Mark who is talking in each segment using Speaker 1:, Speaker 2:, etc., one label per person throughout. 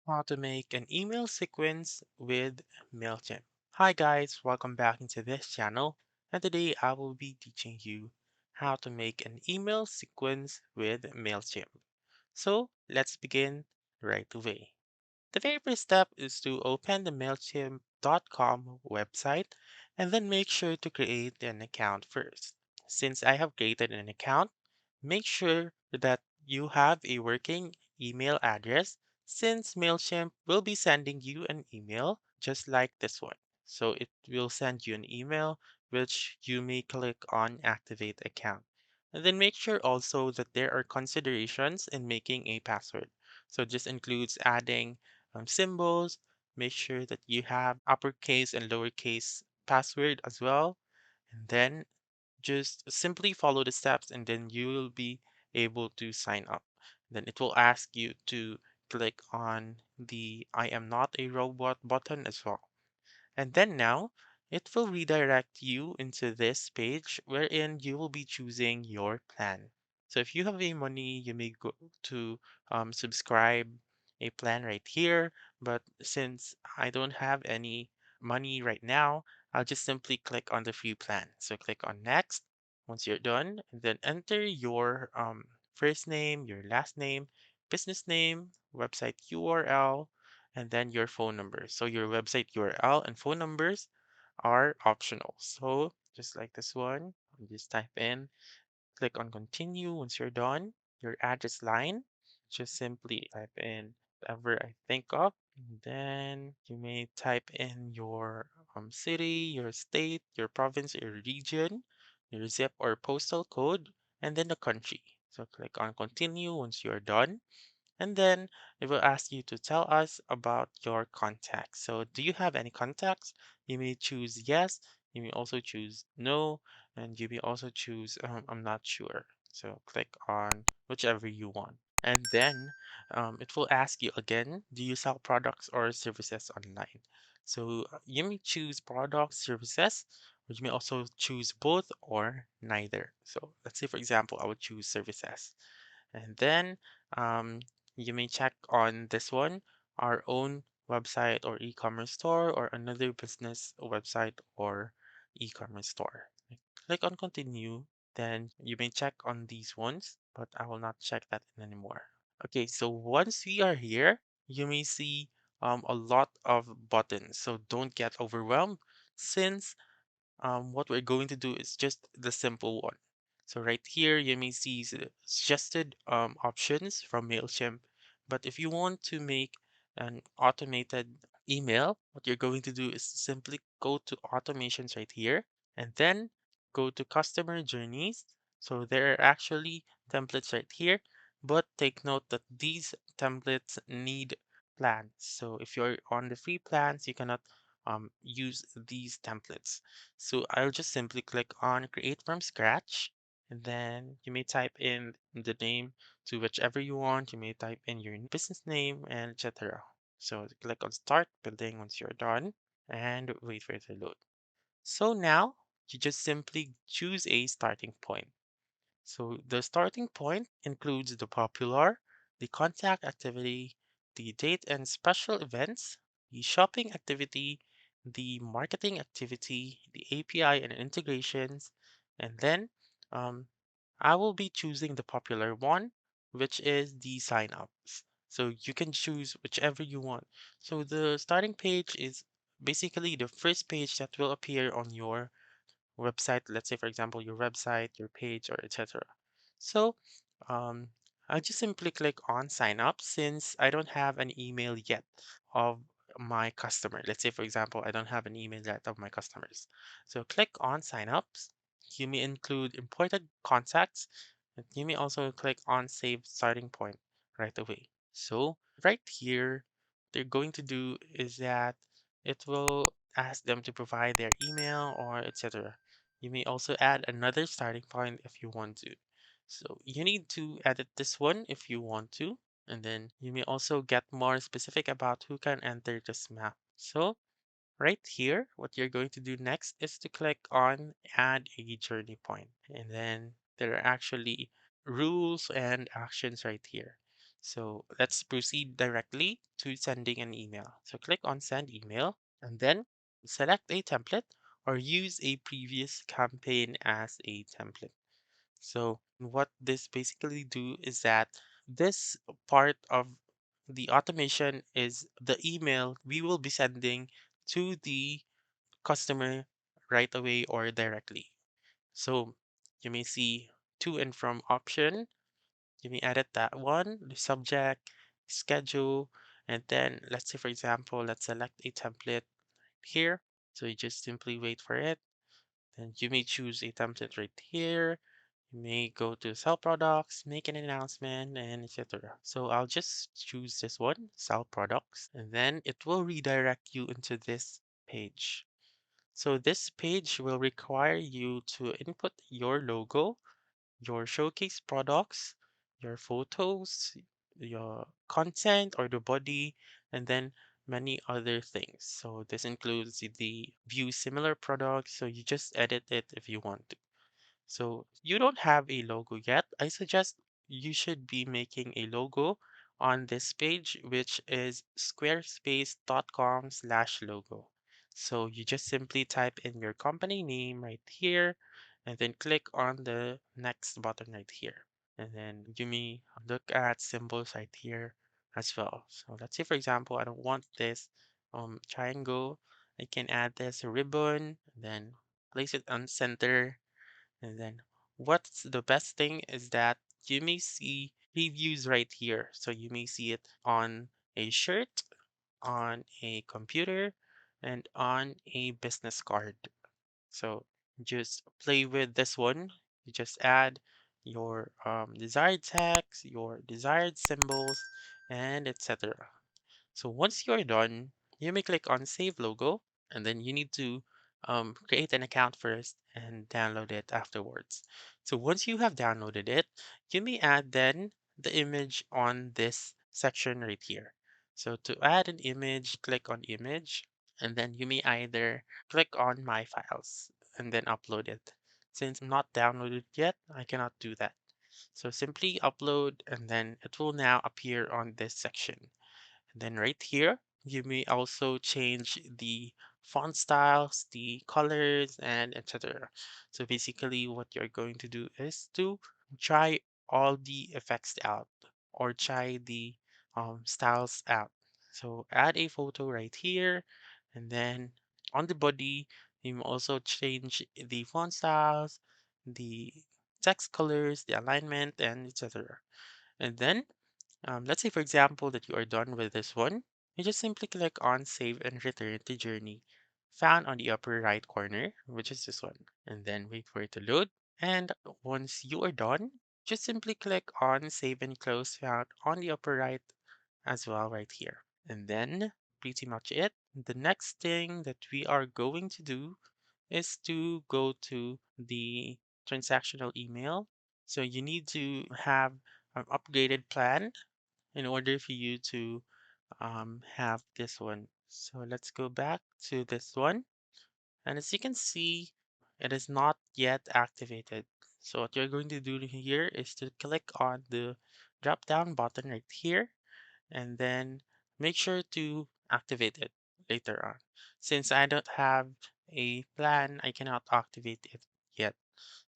Speaker 1: How to make an email sequence with Mailchimp. Hi guys, welcome back into this channel, and today I will be teaching you how to make an email sequence with Mailchimp. So let's begin right away. The very first step is to open the Mailchimp.com website and then make sure to create an account first. Since I have created an account, make sure that you have a working email address since Mailchimp will be sending you an email just like this one. So it will send you an email which you may click on activate account. And then make sure also that there are considerations in making a password. So this includes adding symbols, make sure that you have uppercase and lowercase password as well. And then just simply follow the steps and then you will be able to sign up. Then it will ask you to click on the I am not a robot button as well. And then now it will redirect you into this page wherein you will be choosing your plan. So if you have a money, you may go to subscribe a plan right here. But since I don't have any money right now, I'll just simply click on the free plan. So click on next. Once you're done, and then enter your first name, your last name, business name, website URL, and then your phone number. So your website URL and phone numbers are optional. So just like this one, you just type in, click on continue. Once you're done, your address line, just simply type in whatever I think of. And then you may type in your city, your state, your province, your region, your zip or postal code, and then the country. So click on continue once you're done. And then it will ask you to tell us about your contacts. So do you have any contacts? You may choose yes. You may also choose no. And you may also choose I'm not sure. So click on whichever you want. And then it will ask you again, do you sell products or services online? So you may choose products, services, or you may also choose both or neither. So let's say, for example, I would choose services. And then um, you may check on this one, our own website or e-commerce store or another business website or e-commerce store. Click on continue, then you may check on these ones, but I will not check that in anymore. Okay, so once we are here, you may see a lot of buttons. So don't get overwhelmed since what we're going to do is just the simple one. So right here, you may see suggested options from Mailchimp. But if you want to make an automated email, what you're going to do is simply go to automations right here and then go to customer journeys. So there are actually templates right here, but take note that these templates need plans. So if you're on the free plans, you cannot use these templates. So I'll just simply click on create from scratch and then you may type in the name to whichever you want. You may type in your business name and etc. So click on start building once you're done and wait for it to load. So now you just simply choose a starting point. So the starting point includes the popular, the contact activity, the date and special events, the shopping activity, the marketing activity, the API and integrations, and then um, I will be choosing the popular one, which is the sign-ups. So you can choose whichever you want. So the starting page is basically the first page that will appear on your website, let's say for example your website, your page, or etc. So um, I just simply click on sign up since I don't have an email yet of my customer. Let's say for example I don't have an email yet of my customers. So click on sign ups. You may include important contacts. And you may also click on save starting point right away. So right here, they're going to do is that it will ask them to provide their email or etc. You may also add another starting point if you want to. So you need to edit this one if you want to. And then you may also get more specific about who can enter this map. So right here, what you're going to do next is to click on add a journey point. And then there are actually rules and actions right here. So let's proceed directly to sending an email. So click on send email and then select a template or use a previous campaign as a template. So what this basically do is that this part of the automation is the email we will be sending to the customer right away or directly. So you may see to and from option. You may edit that one, the subject, schedule, and then let's say for example, let's select a template here. So you just simply wait for it. Then you may choose a template right here. You may go to sell products, make an announcement, and etc. So I'll just choose this one, sell products, and then it will redirect you into this page. So this page will require you to input your logo, your showcase products, your photos, your content or the body, and then many other things. So this includes the view similar products. So you just edit it if you want to. So you don't have a logo yet. I suggest you should be making a logo on this page, which is squarespace.com/logo. So you just simply type in your company name right here and then click on the next button right here. And then you may look at symbols right here as well. So let's say, for example, I don't want this triangle. I can add this ribbon, then place it on center and then what's the best thing is that you may see previews right here. So you may see it on a shirt, on a computer, and on a business card. So just play with this one. You just add your desired text, your desired symbols, and etc. So once you're done, you may click on Save Logo, and then you need to create an account first and download it afterwards. So once you have downloaded it, you may add then the image on this section right here. So to add an image, click on Image, and then you may either click on My Files and then upload it. Since I'm not downloaded yet, I cannot do that. So simply upload and then it will now appear on this section. Then right here, you may also change the font styles, the colors, and etc. So basically what you're going to do is to try all the effects out or try the styles out. So add a photo right here and then on the body, you may also change the font styles, the text colors, the alignment, and etc. And then let's say, for example, that you are done with this one. You just simply click on Save and Return to Journey, found on the upper right corner, which is this one, and then wait for it to load. And once you are done, just simply click on Save and Close, found on the upper right as well, right here. And then pretty much it. The next thing that we are going to do is to go to the transactional email. So you need to have an upgraded plan in order for you to have this one. So let's go back to this one. And as you can see, it is not yet activated. So what you're going to do here is to click on the drop down button right here and then make sure to activate it later on. Since I don't have a plan, I cannot activate it yet.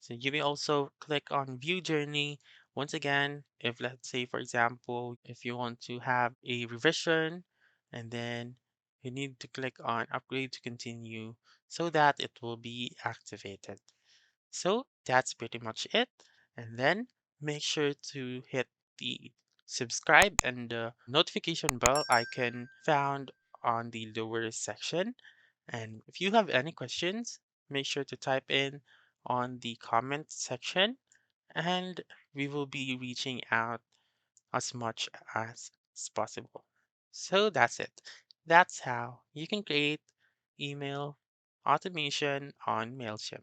Speaker 1: So you may also click on view journey. Once again, if let's say, for example, if you want to have a revision and then you need to click on upgrade to continue so that it will be activated. So that's pretty much it. And then make sure to hit the subscribe and the notification bell icon found on the lower section. And if you have any questions, make sure to type in on the comment section and we will be reaching out as much as possible. So that's it. That's how you can create email automation on Mailchimp.